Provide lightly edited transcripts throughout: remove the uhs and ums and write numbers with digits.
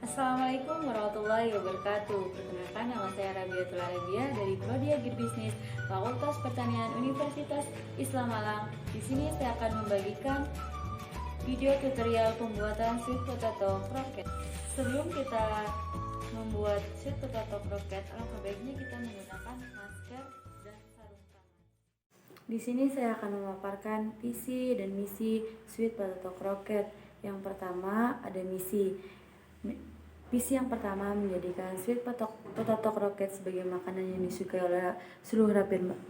Assalamualaikum warahmatullahi wabarakatuh. Perkenalkan, nama saya Rabiatul Arabia dari Prodi Agribisnis Fakultas Pertanian Universitas Islam Malang. Di sini saya akan membagikan video tutorial pembuatan sweet potato croquette. Sebelum kita membuat sweet potato croquette, alangkah baiknya kita menggunakan masker dan sarung tangan. Di sini saya akan memaparkan visi dan misi sweet potato croquette. Yang pertama ada misi. Visi yang pertama menjadikan sweet potato croquette sebagai makanan yang disukai oleh seluruh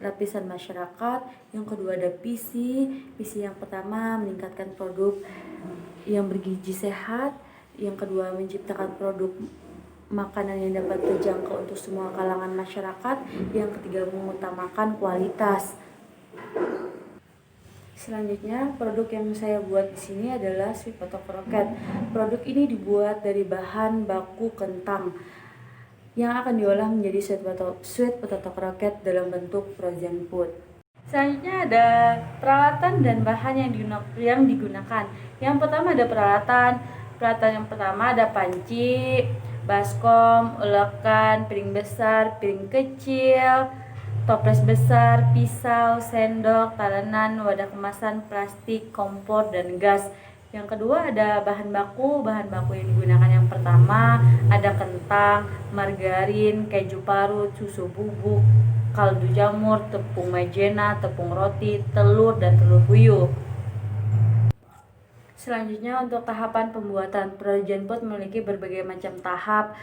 lapisan masyarakat. Yang kedua ada visi yang pertama meningkatkan produk yang bergizi sehat. Yang kedua menciptakan produk makanan yang dapat terjangkau untuk semua kalangan masyarakat. Yang ketiga mengutamakan kualitas. Selanjutnya, produk yang saya buat di sini adalah sweet potato croquette. Produk ini dibuat dari bahan baku kentang yang akan diolah menjadi sweet potato croquette dalam bentuk frozen food. Selanjutnya ada peralatan dan bahan yang digunakan. Yang pertama ada peralatan yang pertama ada panci, baskom, ulekan, piring besar, piring kecil, toples besar, pisau, sendok, talenan, wadah kemasan, plastik, kompor, dan gas. Yang kedua ada bahan baku yang digunakan yang pertama ada kentang, margarin, keju parut, susu bubuk, kaldu jamur, tepung maizena, tepung roti, telur, dan telur puyuh. Selanjutnya untuk tahapan pembuatan, frozen food memiliki berbagai macam tahap.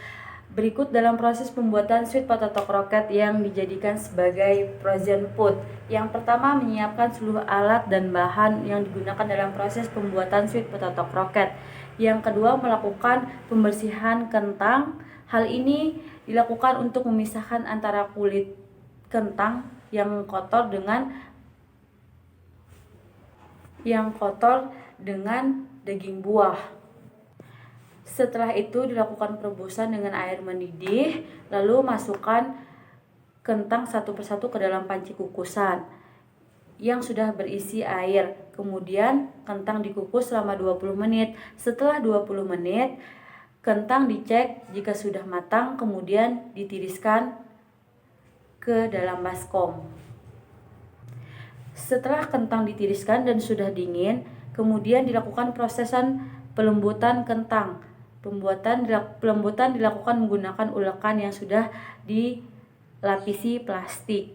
Berikut dalam proses pembuatan sweet potato croquette yang dijadikan sebagai frozen food. Yang pertama menyiapkan seluruh alat dan bahan yang digunakan dalam proses pembuatan sweet potato croquette. Yang kedua melakukan pembersihan kentang. Hal ini dilakukan untuk memisahkan antara kulit kentang yang kotor dengan daging buah. Setelah itu dilakukan perebusan dengan air mendidih, lalu masukkan kentang satu persatu ke dalam panci kukusan yang sudah berisi air. Kemudian kentang dikukus selama 20 menit. Setelah 20 menit, kentang dicek jika sudah matang, kemudian ditiriskan ke dalam baskom. Setelah kentang ditiriskan dan sudah dingin, kemudian dilakukan prosesan pelembutan kentang. Pelembutan dilakukan menggunakan ulekan yang sudah dilapisi plastik.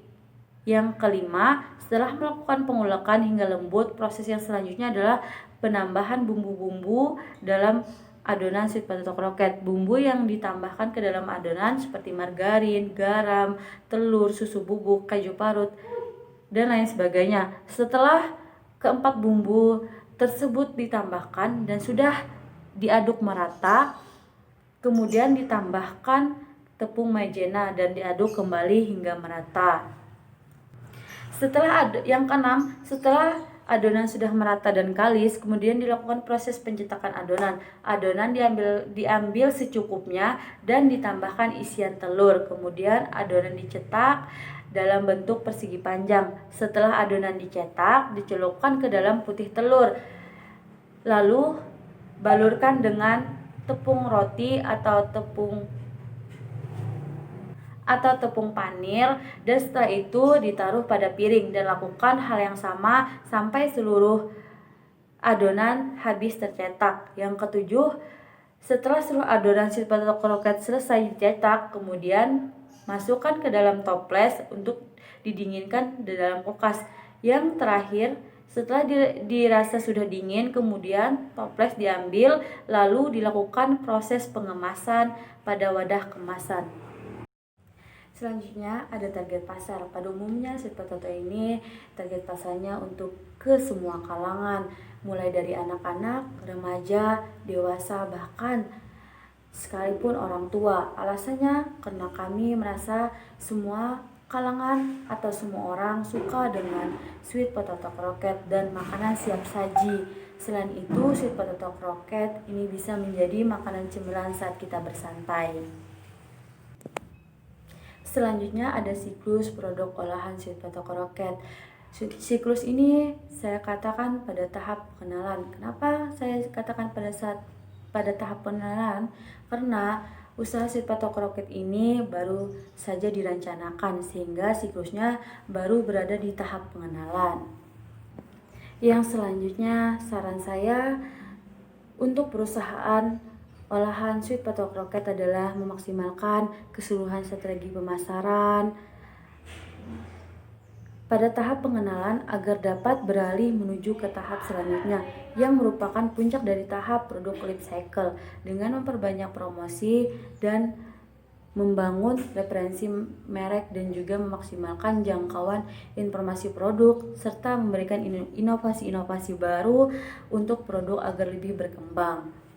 Yang kelima, setelah melakukan pengulekan hingga lembut, proses yang selanjutnya adalah penambahan bumbu-bumbu dalam adonan sweet potato croquette. Bumbu yang ditambahkan ke dalam adonan seperti margarin, garam, telur, susu bubuk, keju parut, dan lain sebagainya. Setelah keempat bumbu tersebut ditambahkan dan sudah diaduk merata, kemudian ditambahkan tepung maizena dan diaduk kembali hingga merata. Yang keenam, setelah adonan sudah merata dan kalis, kemudian dilakukan proses pencetakan adonan. Adonan diambil secukupnya dan ditambahkan isian telur. Kemudian adonan dicetak dalam bentuk persegi panjang. Setelah adonan dicetak, dicelupkan ke dalam putih telur. Lalu balurkan dengan tepung roti atau tepung panir, dan setelah itu ditaruh pada piring dan lakukan hal yang sama sampai seluruh adonan habis tercetak. Yang ketujuh, setelah seluruh adonan sweet potato croquette selesai dicetak, kemudian masukkan ke dalam toples untuk didinginkan di dalam kulkas. Yang terakhir, setelah dirasa sudah dingin, kemudian toples diambil lalu dilakukan proses pengemasan pada wadah kemasan. Selanjutnya ada target pasar. Pada umumnya sweet potato ini target pasarnya untuk ke semua kalangan, mulai dari anak-anak, remaja, dewasa, bahkan sekalipun orang tua. Alasannya karena kami merasa semua kalangan atau semua orang suka dengan sweet potato croquette dan makanan siap saji. Selain itu, sweet potato croquette ini bisa menjadi makanan cemilan saat kita bersantai. Selanjutnya ada siklus produk olahan sweet potato croquette. Siklus ini saya katakan pada tahap pengenalan. Kenapa saya katakan pada saat pada tahap pengenalan karena usaha sweet potato rocket ini baru saja direncanakan sehingga siklusnya baru berada di tahap pengenalan. Yang selanjutnya, saran saya untuk perusahaan olahan sweet potato rocket adalah memaksimalkan keseluruhan strategi pemasaran pada tahap pengenalan agar dapat beralih menuju ke tahap selanjutnya yang merupakan puncak dari tahap produk life cycle dengan memperbanyak promosi dan membangun referensi merek dan juga memaksimalkan jangkauan informasi produk serta memberikan inovasi-inovasi baru untuk produk agar lebih berkembang.